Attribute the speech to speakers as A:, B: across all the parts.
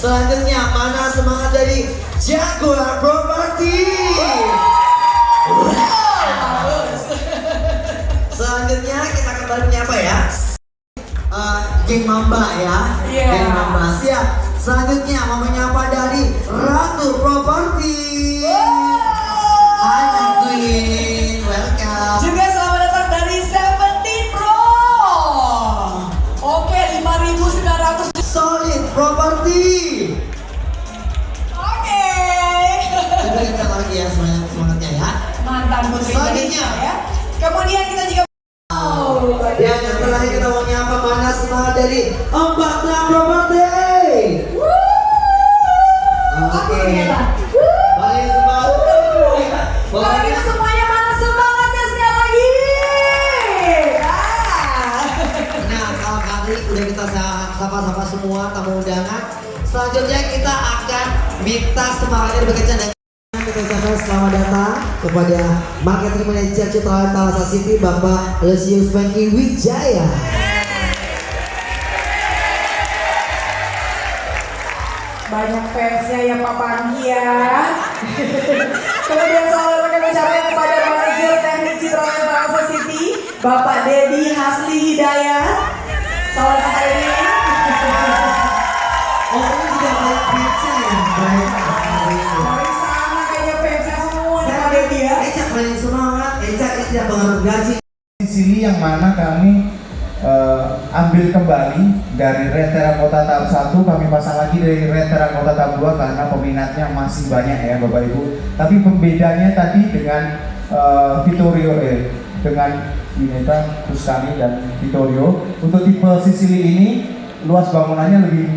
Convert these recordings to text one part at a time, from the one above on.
A: Selanjutnya mana semangat dari Jaguar Property? Selanjutnya kita kembali menyapa ya. Geng Mamba ya. Geng Mamba siap. Selanjutnya mau menyapa dari Ratu Property. Hai Queen, welcome.
B: Juga selamat datang dari 17 Pro. Oke, 5.900.
A: Solid Property.
B: Oke.
A: Coba kita lagi ya semangatnya ya.
B: Mantan putri
A: Selanjutnya
B: ya. Kemudian kita juga
A: yang terakhir kita mau nyapa mana semangat dari 46 Property. Oke. Balik semangat.
B: Kalau kita semuanya mana semangatnya sekali lagi.
A: Nah, kalau kali udah kita sapa-sapa semua tamu undangan. Selanjutnya kita akan minta semangatnya bekerja dengan kita ucapkan selamat datang kepada Marketing Manager Citra Talasa City Bapak Lucius Franky Wijaya.
B: Banyak fansnya ya Pak Panggi ya. Kemudian selamat kami ucapkan kepada Manajer Teknik Citra Talasa City Bapak Dedi Hasli Hidayat. Selamat Pak Dedi.
A: Oh, ini juga banyak fansnya ya? Baik.
B: Dari sana kayaknya fansnya semua nih Pak Dedi ya.
A: Ecak paling semangat, Ecak tidak pengaruh gaji.
C: Di sini yang mana kami ambil kembali dari Red Terracotta tahap 1, kami pasang lagi dari Red Terracotta tahap 2 karena peminatnya masih banyak ya Bapak Ibu. Tapi pembedanya tadi dengan Vittorio dengan Vineta, Tuscany dan Vittorio. Untuk tipe Sicily ini luas bangunannya lebih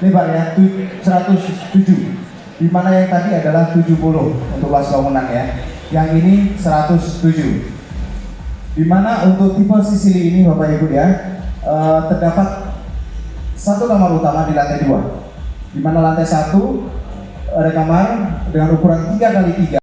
C: lebar ya, 107. Di mana yang tadi adalah 70 untuk luas bangunan ya. Yang ini 107. Di mana untuk tipe Sicily ini Bapak Ibu ya, terdapat satu kamar utama di lantai 2. Di mana lantai 1 ada kamar dengan ukuran 3x3